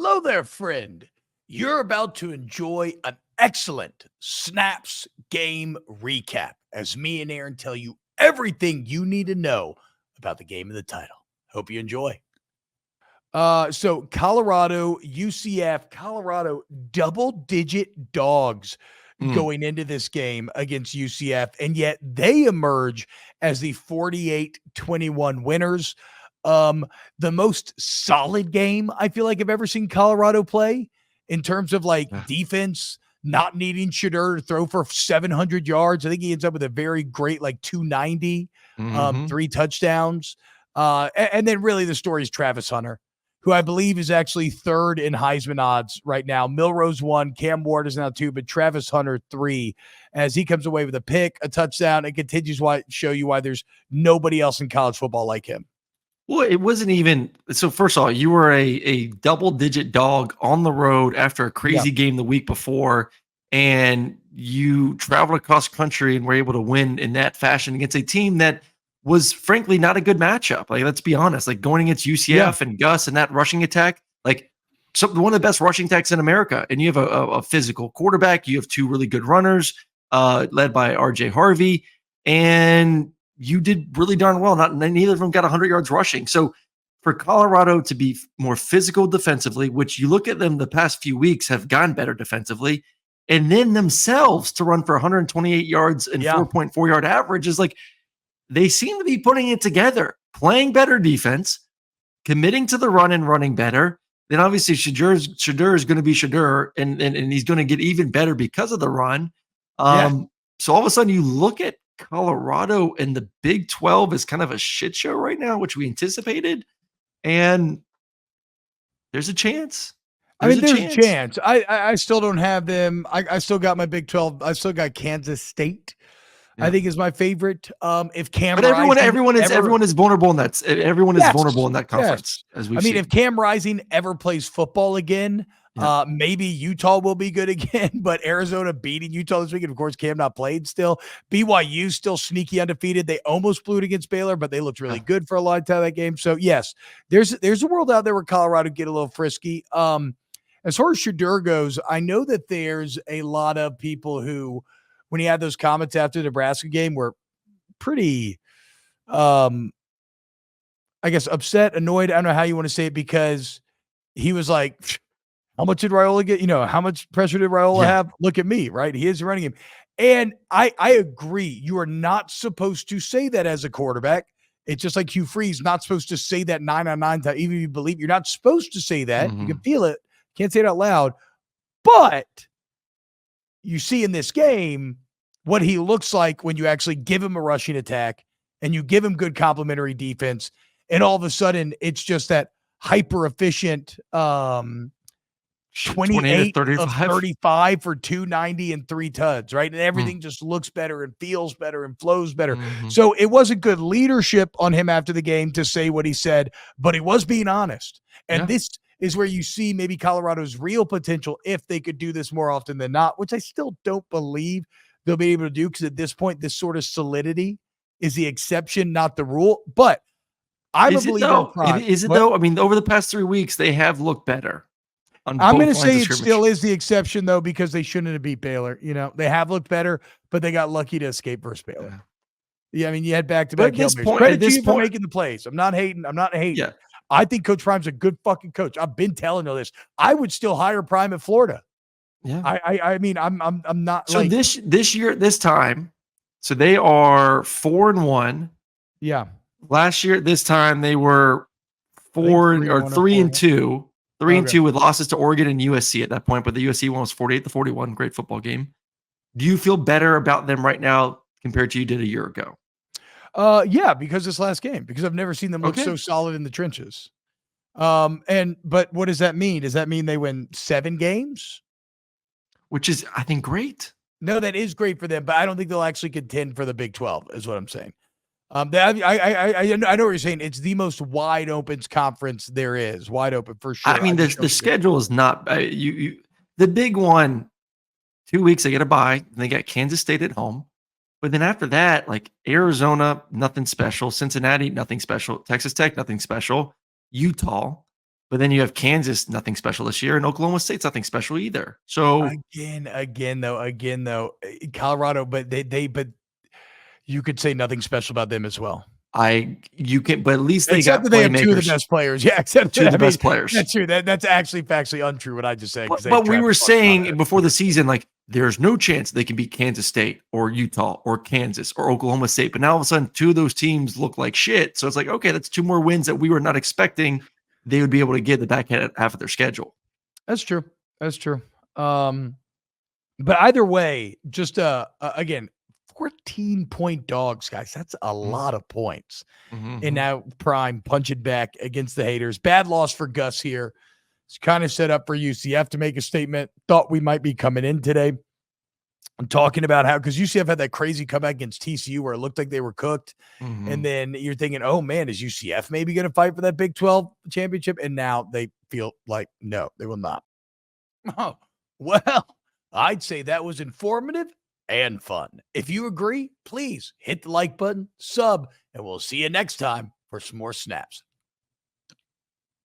Hello there, friend. You're about to enjoy an excellent Snaps game recap as me and Aaron tell you everything you need to know about the game of the title. Hope you enjoy. So Colorado, UCF, Colorado, double-digit dogs going into this game against UCF, and yet they emerge as the 48-21 winners. The most solid game I feel like I've ever seen Colorado play in terms of defense, not needing Shedeur to throw for 700 yards. I think he ends up with a very great 290, 3 touchdowns. And then really the story is Travis Hunter, who I believe is actually third in Heisman odds right now. Milrose 1, Cam Ward is now 2, but Travis Hunter 3, as he comes away with a pick, a touchdown, and continues to show you why there's nobody else in college football like him. Well, it wasn't even – so first of all, you were a double-digit dog on the road after a crazy game the week before, and you traveled across country and were able to win in that fashion against a team that was, frankly, not a good matchup. Let's be honest. Going against UCF and Gus and that rushing attack, one of the best rushing attacks in America, and you have a physical quarterback. You have 2 really good runners led by R.J. Harvey, and – you did really darn well. Neither of them got 100 yards rushing. So for Colorado to be more physical defensively, which you look at them the past few weeks have gotten better defensively, and then themselves to run for 128 yards and 4.4 yard average is they seem to be putting it together, playing better defense, committing to the run and running better. Then obviously Shedeur is going to be Shedeur, and he's going to get even better because of the run. So all of a sudden you look at Colorado and the Big 12 is kind of a shit show right now, which we anticipated. And there's a chance. There's a chance. I still don't have them. I still got my Big 12. I still got Kansas State. I think is my favorite. If Cam, but everyone is vulnerable in that. Everyone is vulnerable in that conference. As we've seen. If Cam Rising ever plays football again, maybe Utah will be good again. But Arizona beating Utah this week, and of course Cam not played still. BYU still sneaky undefeated. They almost blew it against Baylor, but they looked really good for a long time of that game. So yes, there's a world out there where Colorado get a little frisky. As far as Shedeur goes, I know that there's a lot of people who, when he had those comments after the Nebraska game, were pretty, I guess, upset, annoyed. I don't know how you want to say it, because he was like, how much did Raiola get? How much pressure did Raiola have? Look at me, right? He is running him. And I agree. You are not supposed to say that as a quarterback. It's just like Hugh Freeze, not supposed to say that 9 on 9 time. Even if you believe, you're not supposed to say that. You can feel it. Can't say it out loud. But you see in this game what he looks like when you actually give him a rushing attack and you give him good complementary defense, and all of a sudden it's just that hyper efficient 28 of 35 for 290 and 3 tuds, right? And everything just looks better and feels better and flows better. So it wasn't good leadership on him after the game to say what he said, but he was being honest. And this is where you see maybe Colorado's real potential if they could do this more often than not, which I still don't believe they'll be able to do, because at this point, this sort of solidity is the exception, not the rule. But I'm a believer. Is it though? I mean, over the past 3 weeks, they have looked better. I'm going to say it still is the exception, though, because they shouldn't have beat Baylor. They have looked better, but they got lucky to escape versus Baylor. Yeah, I mean, you had back-to-back Hail Marys. Credit to you for making the plays. I'm not hating. Yeah. I think Coach Prime's a good fucking coach. I've been telling you this. I would still hire Prime at Florida. Yeah. I mean, I'm not. So this year, this time, so they are 4-1. Yeah. Last year at this time, they were 3-2. 3-2 with losses to Oregon and USC at that point, but the USC one was 48-41. Great football game. Do you feel better about them right now compared to you did a year ago? Yeah, because this last game, because I've never seen them look so solid in the trenches. But what does that mean? Does that mean they win 7 games? Which is, I think, great. No, that is great for them, but I don't think they'll actually contend for the Big 12 is what I'm saying. I know what you're saying. It's the most wide open conference there is. Wide open for sure. I mean, the schedule is not the big one. 2 weeks they get a bye, and they got Kansas State at home. But then after that, Arizona, nothing special. Cincinnati, nothing special. Texas Tech, nothing special. Utah. But then you have Kansas, nothing special this year, and Oklahoma State's nothing special either. So again though, Colorado, but but you could say nothing special about them as well. you can, but at least they Except got that they have two of the playmakers. best players. Yeah, except Two of the best players. That's true. That's actually factually untrue what I just said. But we were saying before the season, like, there's no chance they can beat Kansas State or Utah or Kansas or Oklahoma State. But now all of a sudden, two of those teams look like shit. So it's like, okay, that's two more wins that we were not expecting they would be able to get the back half of their schedule. That's true. That's true. But either way, just again, 14-point dogs, guys. That's a lot of points. And now Prime punching back against the haters. Bad loss for Gus here. It's kind of set up for UCF to make a statement. Thought we might be coming in today. I'm talking about how, because UCF had that crazy comeback against TCU where it looked like they were cooked. And then you're thinking, oh man, is UCF maybe going to fight for that Big 12 championship? And now they feel like, no, they will not. Oh, well, I'd say that was informative and fun. If you agree, please hit the like button, sub, and we'll see you next time for some more snaps.